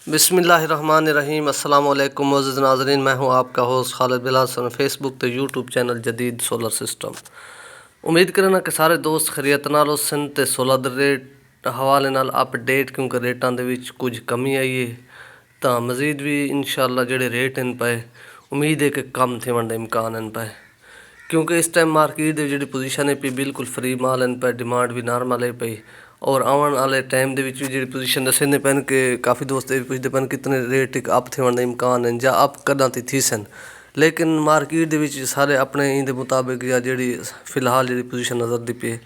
बिस्मिल्लाहिर्रहमानिर्रहीम अस्सलाम वालेकुम मोअज़्ज़िज़ नाज़रीन, मैं हूं आपका होस्ट खालिद बिलाल सन फेसबुक ते यूट्यूब चैनल जदीद सोलर सिस्टम। उम्मीद करना कि सारे दोस्त खैरियत नाल होसन ते सोलर दे रेट हवाले नाल अपडेट, क्योंकि रेटां दे विच कुछ कमी आई है तां मज़ीद भी इंशाअल्लाह जेह्ड़े रेट हैं पे उम्मीद है कि कम थिवण दे इम्कान हैं पे, क्योंकि इस टाइम मार्केट की जी पोजीशन है पी बिल्कुल फ्री माल हैं पे, डिमांड भी नॉर्मल है पई और आने वाले टाइम के जी पोजीशन दसने पैन कि काफ़ी दोस्त ये पुछते पैन कितने रेट एक अप थिवण दे इम्कान हैं या अप कदा थी सन, लेकिन मार्केट के सारे अपने इंदे मुताबिक या जी फिलहाल जी पोजीशन नज़र दी पे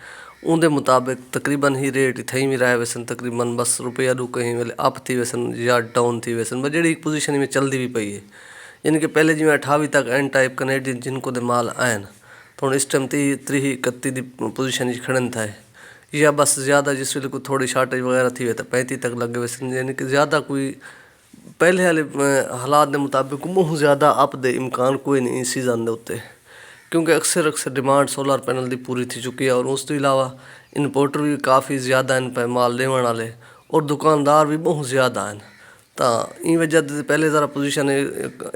उनके मुताबिक तकरीबन ही रेट थी भी रहे वैसन, तकरीबन बस रुपया दो कहीं वेले अप थी वैसन या डाउन थी वैसन, बस जी पोजीशन में चलती भी पई है। यानी कि पहले जिमें 28 तक एंड टाइप कनेडियन जिनको दे माल आए तो इस टाइम 30 31 की पोजीशन खड़न था या बस ज़्यादा जिस वे कोई थोड़ी शार्टेज वगैरह थी तो 35 तक लगे वैसे, यानी कि ज़्यादा कोई पहले वाले हालात के मुताबिक बहुत ज़्यादा अप दे इम्कान कोई नहीं सीजन के उत्ते, क्योंकि अक्सर डिमांड सोलर पैनल की पूरी थी चुकी है और उस तो इलावा इंपोर्टर भी काफ़ी ज़्यादा हैं पे माल देवन वाले और दुकानदार भी बहुत ज़्यादा हैं। तो इन वजह से पहले ज़रा पोजीशन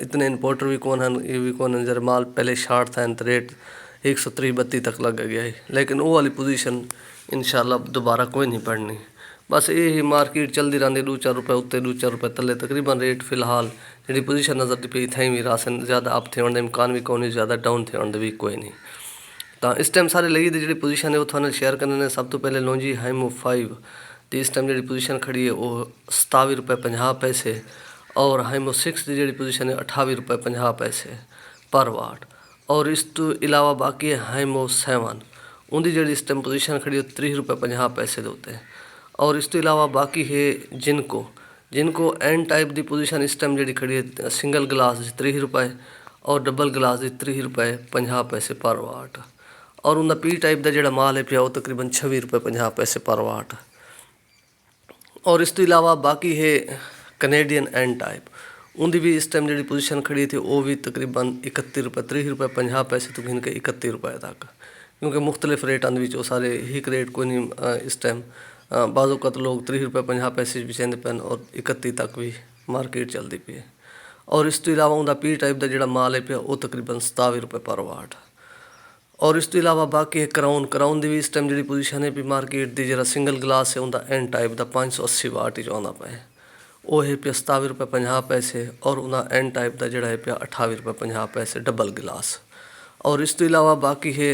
इतने इंपोर्टर भी कौन हैं, ये भी कौन हैं, जरा माल पहले शार्ट था तो रेट 130-32 तक लग गया है, लेकिन वो वाली पोजीशन इंशाअल्लाह दोबारा कोई नहीं पड़नी। बस ये ही मार्केट चलती रहती 2-4 रुपये उत्ते 2-4 रुपये तले, तकरीबन रेट फिलहाल जी पोजीशन नज़र दी पई थी भी रासन ज़्यादा अप थिवण दे इम्कान भी कोई, ज़्यादा डाउन थिवण दे भी कोई नहीं। तो इस टाइम सारे लगी जी पोजीशन है वो थाने शेयर करने, सब तो पहले लॉन्जी हाइमो 5 तो इस टाइम जी पोजीशन खड़ी है वो 27 रुपये 50 पैसे और हाइमो 6 की जी पोजीशन है 28 रुपये 50 पैसे पर वाट, और इस तो इलावा बाकी है हाइमो 7 उनकी जी इस टाइम पोजीशन खड़ी है 30 रुपये 50 पैसे देते, और इस तो इलावा बाकी है जिनको एंड टाइप की पोजीशन इस टाइम जी खड़ी है सिंगल गिलास 30 रुपये और डबल गिलास 30 रुपये 50 पैसे पर वाट, और उनका पी टाइप का जोड़ा माल है पिया वो तकरीबन 26 रुपये 50 पैसे पर वाट, और इस तो इलावा बाकी है कनेडियन एंड टाइप उनकी भी इस टाइम जी पोजीशन खड़ी थी वो भी तकरीबन 31 रुपये 30 रुपये 50 पैसे तो गिन के 31 रुपये तक, क्योंकि मुख्तलिफ रेटां वो सारे एक रेट कोई नहीं इस टाइम बाज़ौक़ात लोग 30 रुपये 50 पैसे भी चेंदे पैन और 31 तक भी मार्केट चलती पई है, और इस तो इलावा उनका पी टाइप का जोड़ा माल है पिया वो तकरीबन 27 रुपये पर वाट, और इस तो इलावा बाकी है क्राउन की भी इस टाइम जी पोजीशन है भी मार्केट की जरा सिंगल गिलास है उनका एंड टाइप का 580 वाट ही आता पे वो है पिया 27 रुपये 50 पैसे, और उनका एंड टाइप का जोड़ा है पिया 28 रुपये 50 पैसे डबल गिलास, और इस तो इलावा बाकी है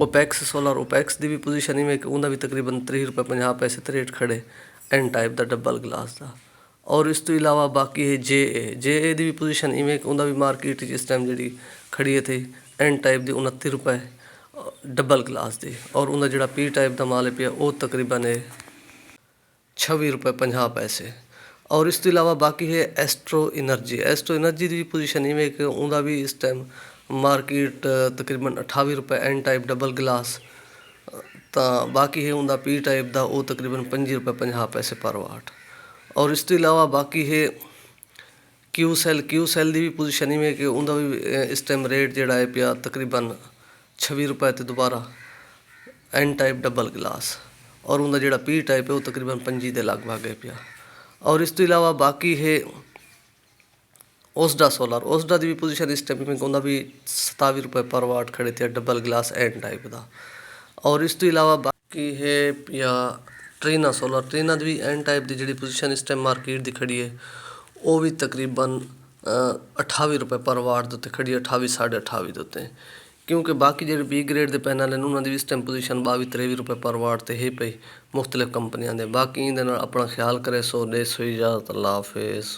ओपैक्स सोलर ओपैक्स की भी पोजीशन में उनका भी तकरीबन 30 रुपये 50 पैसे तो रेट खड़े एंड टाइप का डबल गिलास का, और इस तो इलावा बाकी है जे ए की भी पोजीशन इवें उनका भी मार्केट इस टाइम जी खड़ी थी एंड टाइप की 29 रुपये डबल गिलास की, और उनका जोड़ा पी टाइप का माल है पिया वो तकरीबन है 26 रुपये 50 पैसे, और इस तो इलावा बाकी है एस्ट्रो एनर्जी की पोजीशन इवें कि उनका भी इस टाइम मार्केट तकरीबन 28 रुपये एंड टाइप डबल गिलास, तो बाकी है उनका पी टाइप का वो तकरीबन 25 रुपये 50 पैसे पर वाट, और इस तो इलावा बाकी है क्यू सैल की भी पोजीशन में कि उनका भी इस टाइम रेट जोड़ा है पिया तकरीबन 26 रुपये तो दोबारा एंड टाइप डबल गिलास, और उनका जोड़ा पी टाइप है वो तकरीबन 25 के लगभग है पिया, और इस तो इलावा बाकी है ओसडा की भी पोजीशन इस टाइम में उनका भी 27 रुपये पर वाट खड़े थे डबल गिलास एंड टाइप का, और इस तो इलावा बाकी है या ट्रीना की भी एंड टाइप की जी पोजीशन इस टाइम मार्केट की खड़ी है वो भी तकरीबन 28 रुपये पर वाट के उत्ते खड़ी है 28 साढ़े 28 के उत्ते, क्योंकि बाकी जो बी ग्रेड के पैनल हैं उन्होंने भी इस टाइम पोजीशन 22-23 रुपये पर वाट तो है पई मुख्तलिफ कंपनियों के। बाकी इन अपना ख्याल करे सो दे सो इजाज़त, अल्लाह हाफिज़।